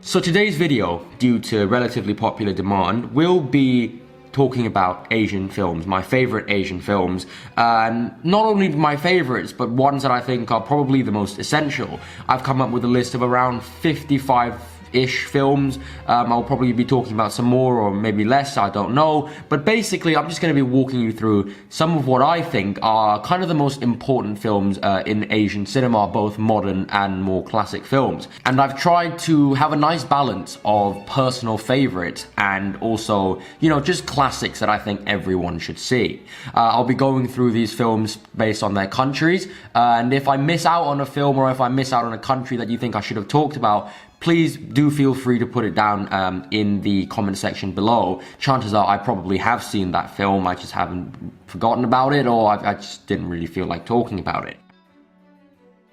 So today's video, due to relatively popular demand, will be talking about Asian films, my favorite Asian films. Not only my favorites, but ones that I think are probably the most essential. I've come up with a list of around 55-ish films. I'll probably be talking about some more or maybe less, I don't know. But basically, I'm just going to be walking you through some of what I think are kind of the most important films in Asian cinema, both modern and more classic films. And I've tried to have a nice balance of personal favorites and also, you know, just classics that I think everyone should see. I'll be going through these films based on their countries. And if I miss out on a film or if I miss out on a country that you think I should have talked about, please do feel free to put it down in the comment section below. Chances are I probably have seen that film, I just haven't forgotten about it, or I just didn't really feel like talking about it.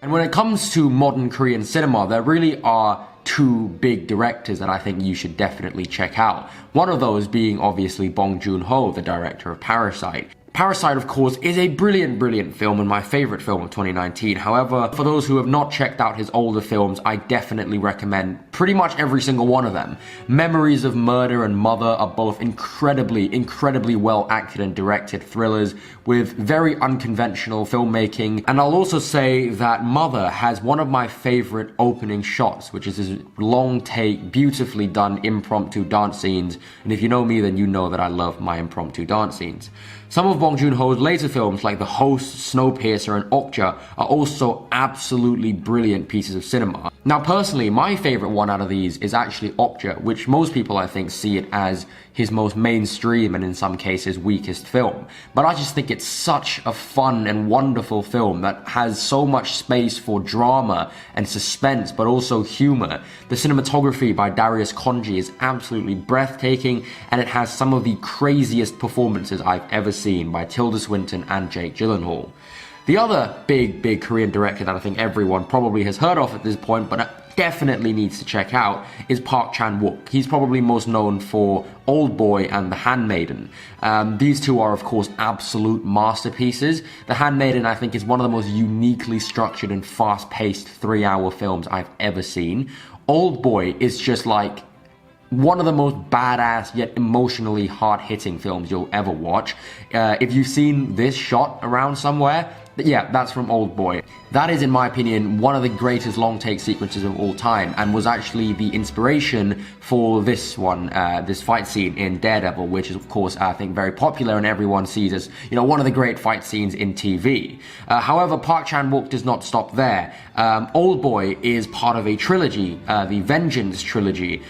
And when it comes to modern Korean cinema, there really are two big directors that I think you should definitely check out. One of those being obviously Bong Joon-ho, the director of Parasite. Parasite, of course, is a brilliant film and my favorite film of 2019. However, for those who have not checked out his older films, I definitely recommend pretty much every single one of them. Memories of Murder and Mother are both incredibly well acted and directed thrillers with very unconventional filmmaking. And I'll also say that Mother has one of my favorite opening shots, which is his long take, beautifully done impromptu dance scenes. And if you know me, then you know that I love my impromptu dance scenes. Some of Bong Joon-ho's later films like The Host, Snowpiercer and Okja are also absolutely brilliant pieces of cinema. Now personally, my favorite one out of these is actually Okja, which most people I think see it as his most mainstream and in some cases weakest film. But I just think it's such a fun and wonderful film that has so much space for drama and suspense, but also humor. The cinematography by Darius Khondji is absolutely breathtaking, and it has some of the craziest performances I've ever seen by Tilda Swinton and Jake Gyllenhaal. The other big Korean director that I think everyone probably has heard of at this point, but definitely needs to check out, is Park Chan-wook. He's probably most known for Old Boy and The Handmaiden. These two are of course absolute masterpieces. The Handmaiden, I think, is one of the most uniquely structured and fast-paced 3-hour films I've ever seen. Old Boy is just like one of the most badass yet emotionally hard-hitting films you'll ever watch. If you've seen this shot around somewhere, yeah, that's from Old Boy. That is, in my opinion, one of the greatest long-take sequences of all time, and was actually the inspiration for this one, this fight scene in Daredevil, which is, of course, I think very popular and everyone sees as, you know, one of the great fight scenes in TV. However, Park Chan-wook does not stop there. Old Boy is part of a trilogy, the Vengeance trilogy,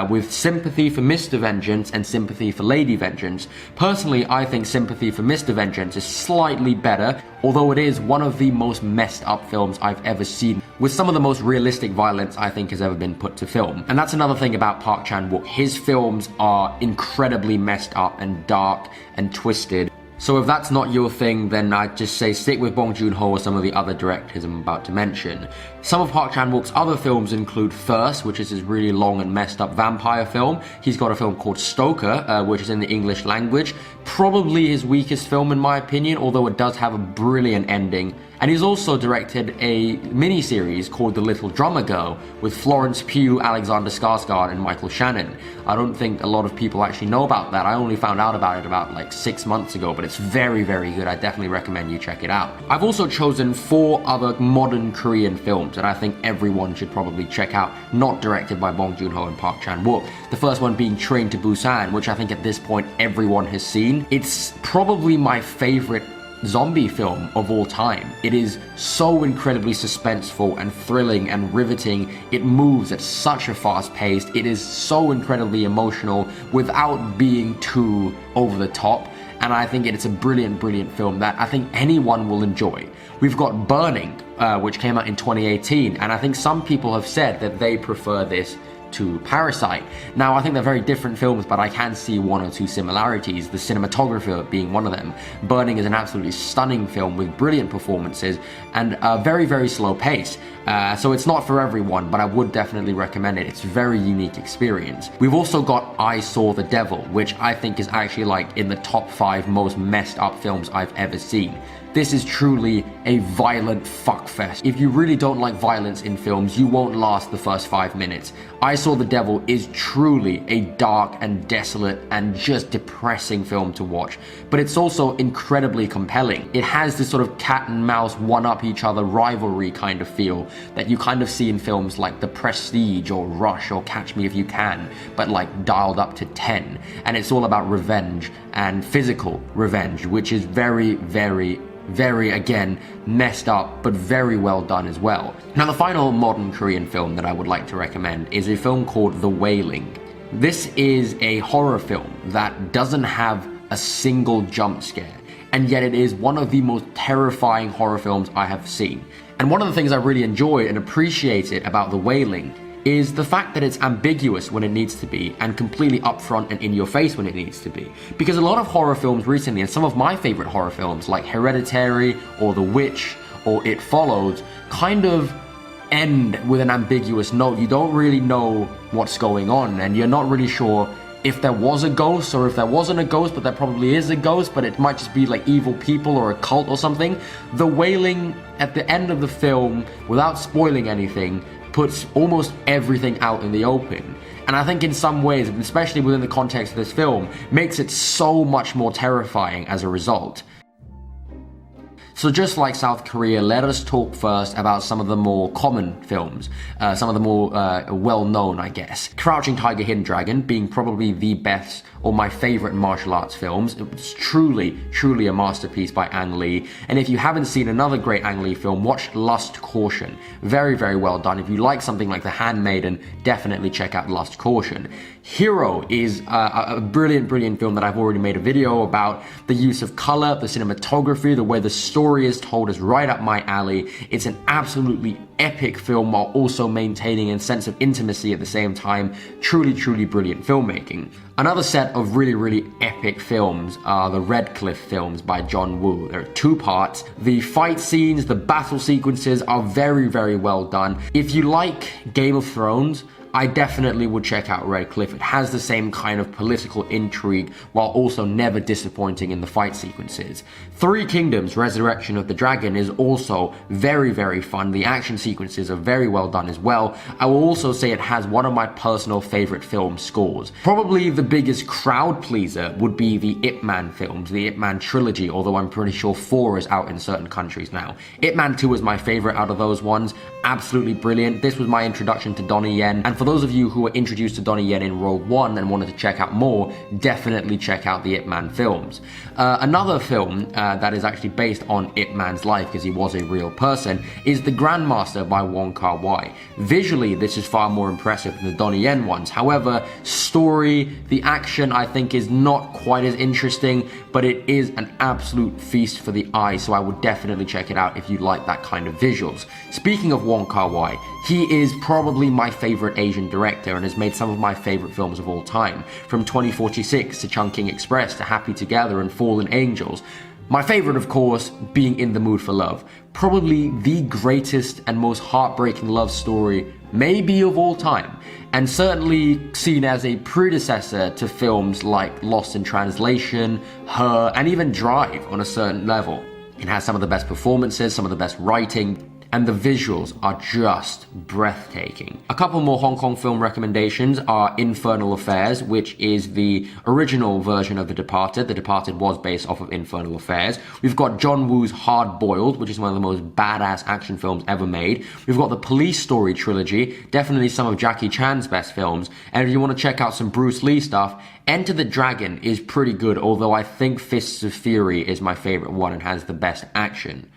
with Sympathy for Mr. Vengeance and Sympathy for Lady Vengeance. Personally, I think Sympathy for Mr. Vengeance is slightly better, although it is one of the most messed up films I've ever seen, with some of the most realistic violence I think has ever been put to film. And that's another thing about Park Chan-wook. His films are incredibly messed up and dark and twisted. So if that's not your thing, then I'd just say stick with Bong Joon-ho or some of the other directors I'm about to mention. Some of Park Chan-wook's other films include Thirst, which is his really long and messed up vampire film. He's got a film called Stoker, which is in the English language. Probably his weakest film in my opinion, although it does have a brilliant ending. And he's also directed a mini-series called The Little Drummer Girl with Florence Pugh, Alexander Skarsgård and Michael Shannon. I don't think a lot of people actually know about that. I only found out about it about like 6 months ago, but it's very good. I definitely recommend you check it out. I've also chosen 4 other modern Korean films that I think everyone should probably check out, not directed by Bong Joon-ho and Park Chan-wook. The first one being Train to Busan, which I think at this point everyone has seen. It's probably my favorite zombie film of all time. It is so incredibly suspenseful and thrilling and riveting. It moves at such a fast pace. It is so incredibly emotional without being too over the top. And I think it's a brilliant film that I think anyone will enjoy. We've got Burning, which came out in 2018, and I think some people have said that they prefer this to Parasite. Now, I think they're very different films, but I can see 1 or 2 similarities, the cinematographer being one of them. Burning is an absolutely stunning film with brilliant performances and a very slow pace. So it's not for everyone, but I would definitely recommend it. It's a very unique experience. We've also got I Saw the Devil, which I think is actually like in the top 5 most messed up films I've ever seen. this is truly a violent fuckfest. If you really don't like violence in films, you won't last the first 5 minutes. I Saw the Devil is truly a dark and desolate and just depressing film to watch, but it's also incredibly compelling. It has this sort of cat and mouse one-up each other rivalry kind of feel that you kind of see in films like The Prestige or Rush or Catch Me If You Can, but like dialed up to 10. And it's all about revenge and physical revenge, which is very, again, messed up, but very well done as well. Now, the final modern Korean film that I would like to recommend is a film called The Wailing. This is a horror film that doesn't have a single jump scare, and yet it is one of the most terrifying horror films I have seen. And one of the things I really enjoy and appreciate it about The Wailing is the fact that it's ambiguous when it needs to be and completely upfront and in your face when it needs to be. Because a lot of horror films recently, and some of my favorite horror films like Hereditary or The Witch or It Follows, kind of end with an ambiguous note. You don't really know what's going on, and you're not really sure if there was a ghost or if there wasn't a ghost, but there probably is a ghost, but it might just be like evil people or a cult or something. The Wailing, at the end of the film, without spoiling anything, puts almost everything out in the open. And I think in some ways, especially within the context of this film, makes it so much more terrifying as a result. So just like South Korea, let us talk first about some of the more common films, some of the more well-known, I guess. Crouching Tiger, Hidden Dragon being probably the best or my favorite martial arts films. It's truly a masterpiece by Ang Lee. And if you haven't seen another great Ang Lee film, watch Lust, Caution. Very well done. If you like something like The Handmaiden, definitely check out Lust, Caution. Hero is a brilliant film that I've already made a video about. The use of color, the cinematography, the way the story is told is right up my alley. It's an absolutely epic film while also maintaining a sense of intimacy at the same time. Truly brilliant filmmaking. Another set of really epic films are the Red Cliff films by John Woo. There are 2 parts. The fight scenes, the battle sequences are very well done. If you like Game of Thrones, I definitely would check out Red Cliff. It has the same kind of political intrigue while also never disappointing in the fight sequences. Three Kingdoms, Resurrection of the Dragon is also very fun. The action sequences are very well done as well. I will also say it has one of my personal favorite film scores. Probably the biggest crowd pleaser would be the Ip Man films, the Ip Man trilogy, although I'm pretty sure 4 is out in certain countries now. Ip Man 2 is my favorite out of those ones. Absolutely brilliant. This was my introduction to Donnie Yen, and for those of you who were introduced to Donnie Yen in Rogue One and wanted to check out more, definitely check out the Ip Man films. Another film that is actually based on Ip Man's life, because he was a real person, is The Grandmaster by Wong Kar-wai. Visually, this is far more impressive than the Donnie Yen ones. However, story, the action, I think is not quite as interesting, but it is an absolute feast for the eye, so I would definitely check it out if you like that kind of visuals. Speaking of Wong Kar-wai, he is probably my favorite Asian director and has made some of my favorite films of all time, from 2046 to Chungking Express to Happy Together and Fallen Angels. My favorite, of course, being In the Mood for Love. Probably the greatest and most heartbreaking love story maybe of all time, and certainly seen as a predecessor to films like Lost in Translation, Her, and even Drive on a certain level. It has some of the best performances, some of the best writing, and the visuals are just breathtaking. A couple more Hong Kong film recommendations are Infernal Affairs, which is the original version of The Departed. The Departed was based off of Infernal Affairs. We've got John Woo's Hard Boiled, which is one of the most badass action films ever made. We've got the Police Story trilogy, definitely some of Jackie Chan's best films. And if you want to check out some Bruce Lee stuff, Enter the Dragon is pretty good, although I think Fists of Fury is my favorite one and has the best action.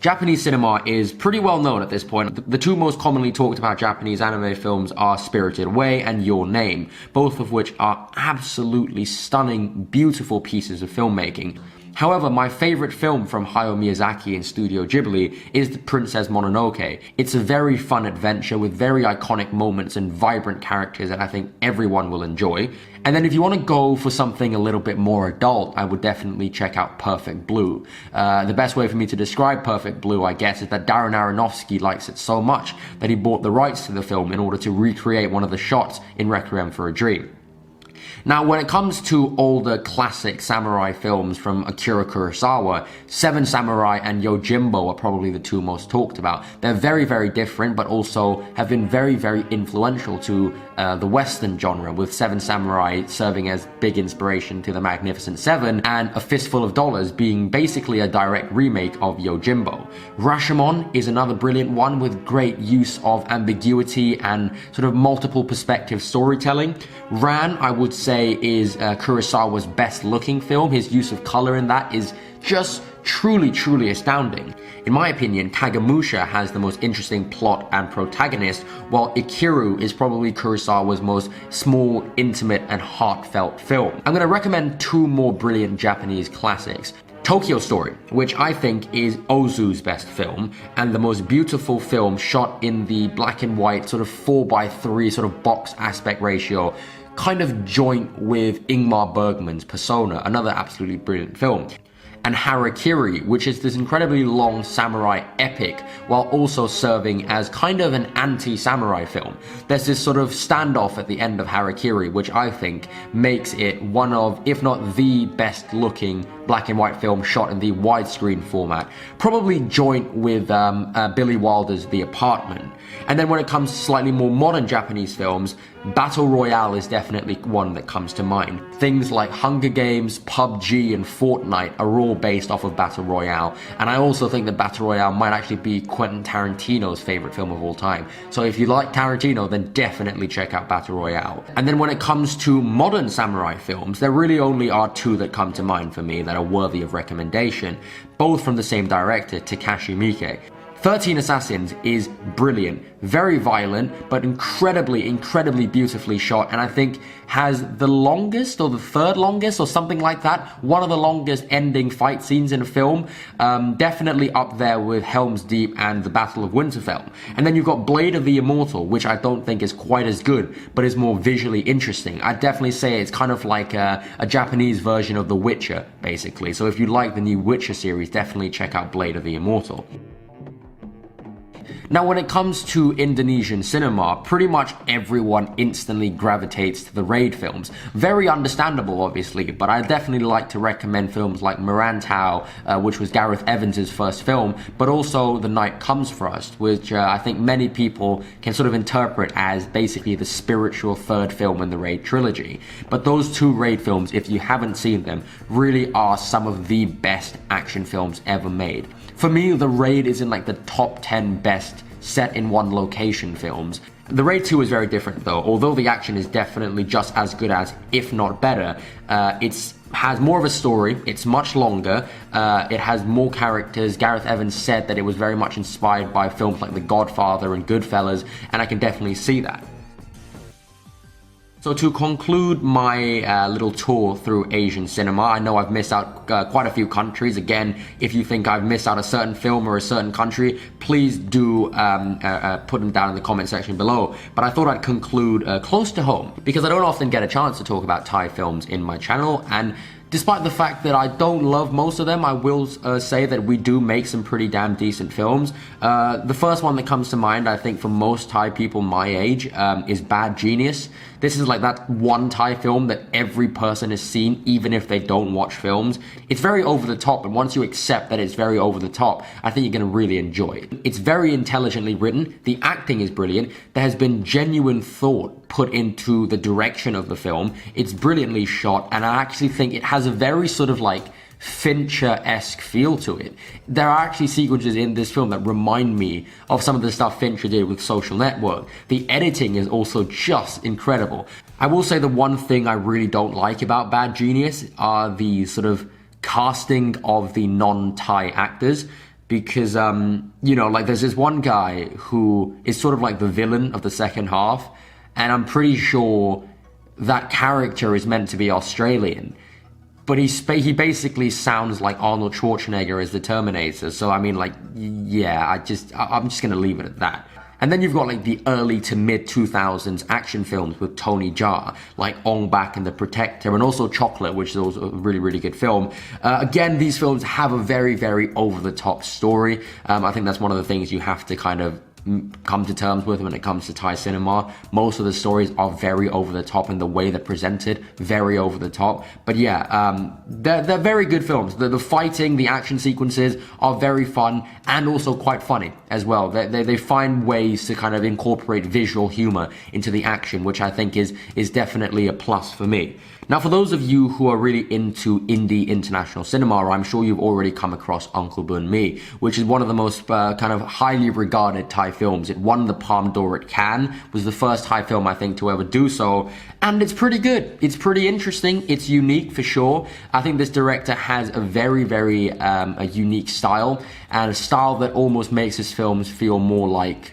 Japanese cinema is pretty well known at this point. The two most commonly talked about Japanese anime films are Spirited Away and Your Name, both of which are absolutely stunning, beautiful pieces of filmmaking. However, my favorite film from Hayao Miyazaki and Studio Ghibli is The Princess Mononoke. It's a very fun adventure with very iconic moments and vibrant characters that I think everyone will enjoy. And then if you want to go for something a little bit more adult, I would definitely check out Perfect Blue. The best way for me to describe Perfect Blue, I guess, is that Darren Aronofsky likes it so much that he bought the rights to the film in order to recreate one of the shots in Requiem for a Dream. Now, when it comes to older classic samurai films from Akira Kurosawa, Seven Samurai and Yojimbo are probably the two most talked about. They're very, very different, but also have been very, very influential to the Western genre, with Seven Samurai serving as big inspiration to the Magnificent Seven, and A Fistful of Dollars being basically a direct remake of Yojimbo. Rashomon is another brilliant one with great use of ambiguity and sort of multiple perspective storytelling. Ran, I would say, is Kurosawa's best looking film. His use of color in that is just truly astounding. In my opinion, Kagemusha has the most interesting plot and protagonist, while Ikiru is probably Kurosawa's most small, intimate, and heartfelt film. I'm going to recommend two more brilliant Japanese classics. Tokyo Story, which I think is Ozu's best film, and the most beautiful film shot in the black and white sort of 4:3 sort of box aspect ratio, kind of joint with Ingmar Bergman's Persona, another absolutely brilliant film. And Harakiri, which is this incredibly long samurai epic, while also serving as kind of an anti-samurai film. There's this sort of standoff at the end of Harakiri, which I think makes it one of, if not the best looking black and white film shot in the widescreen format, probably joint with Billy Wilder's The Apartment. And then when it comes to slightly more modern Japanese films, Battle Royale is definitely one that comes to mind. Things like Hunger Games, PUBG, and Fortnite are all based off of Battle Royale, and I also think that Battle Royale might actually be Quentin Tarantino's favorite film of all time. So if you like Tarantino, then definitely check out Battle Royale. And then when it comes to modern samurai films, there really only are two that come to mind for me that are worthy of recommendation, both from the same director, Takashi Miike. 13 Assassins is brilliant, very violent, but incredibly beautifully shot, and I think has the longest, or the third longest, or something like that, one of the longest ending fight scenes in a film, definitely up there with Helm's Deep and the Battle of Winterfell. And then you've got Blade of the Immortal, which I don't think is quite as good, but is more visually interesting. I'd definitely say it's kind of like a Japanese version of The Witcher, basically. So if you like the new Witcher series, definitely check out Blade of the Immortal. Now, when it comes to Indonesian cinema, pretty much everyone instantly gravitates to the raid films. Very understandable, obviously, but I definitely like to recommend films like Merantau, which was Gareth Evans' first film, but also The Night Comes For Us, which I think many people can sort of interpret as basically the spiritual third film in the Raid trilogy. But those two Raid films, if you haven't seen them, really are some of the best action films ever made. For me, The Raid is in like the top 10 best set in one location films. The Raid 2 is very different though. Although the action is definitely just as good as, if not better, it has more of a story, it's much longer, it has more characters. Gareth Evans said that it was very much inspired by films like The Godfather and Goodfellas, and I can definitely see that. So to conclude my little tour through Asian cinema, I know I've missed out quite a few countries. Again, if you think I've missed out a certain film or a certain country, please do put them down in the comment section below. But I thought I'd conclude close to home, because I don't often get a chance to talk about Thai films in my channel, and despite the fact that I don't love most of them, I will say that we do make some pretty damn decent films. The first one that comes to mind, I think, for most Thai people my age, is Bad Genius. This is like that one Thai film that every person has seen, even if they don't watch films. It's very over the top, and once you accept that it's very over the top, I think you're going to really enjoy it. It's very intelligently written, the acting is brilliant, there has been genuine thought put into the direction of the film, it's brilliantly shot, and I actually think it has a very sort of like Fincher-esque feel to it. There are actually sequences in this film that remind me of some of the stuff Fincher did with Social Network. The editing is also just incredible. I will say the one thing I really don't like about Bad Genius are the sort of casting of the non-Thai actors, because, you know, like there's this one guy who is sort of like the villain of the second half, and I'm pretty sure that character is meant to be Australian. But he basically sounds like Arnold Schwarzenegger as the Terminator. So, I mean, like, yeah, I'm just going to leave it at that. And then you've got, like, the early to mid-2000s action films with Tony Jaa, like Ong Bak and The Protector, and also Chocolate, which is also a really good film. Again, these films have a very over-the-top story. I think that's one of the things you have to kind of come to terms with when it comes to Thai cinema. Most of the stories are very over the top in the way they're presented, very over the top. But yeah, they're very good films. The fighting, the action sequences are very fun and also quite funny as well. They find ways to kind of incorporate visual humor into the action, which I think is definitely a plus for me. Now, for those of you who are really into indie international cinema, I'm sure you've already come across Uncle Bun Me, which is one of the most kind of highly regarded Thai films. It won the Palme d'Or at Cannes, was the first Thai film, I think, to ever do so, and it's pretty good. It's pretty interesting. It's unique for sure. I think this director has a very, very a unique style, and a style that almost makes his films feel more like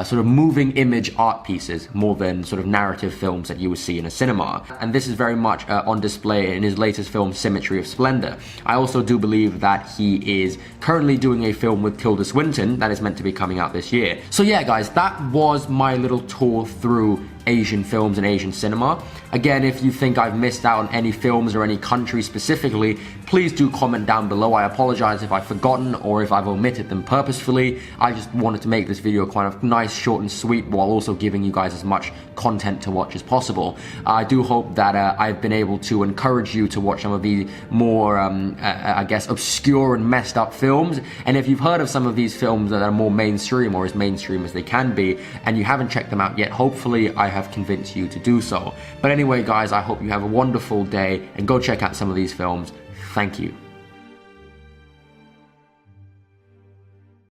sort of moving image art pieces more than sort of narrative films that you would see in a cinema. And this is very much on display in his latest film, Symmetry of Splendor. I also do believe that he is currently doing a film with Tilda Swinton that is meant to be coming out this year. So yeah, guys, that was my little tour through Asian films and Asian cinema. Again, if you think I've missed out on any films or any country specifically, please do comment down below. I apologize if I've forgotten or if I've omitted them purposefully. I just wanted to make this video kind of nice, short and sweet while also giving you guys as much content to watch as possible. I do hope that I've been able to encourage you to watch some of the more, I guess, obscure and messed up films. And if you've heard of some of these films that are more mainstream or as mainstream as they can be, and you haven't checked them out yet, hopefully I have convinced you to do so. But anyway, guys, I hope you have a wonderful day and go check out some of these films. Thank you.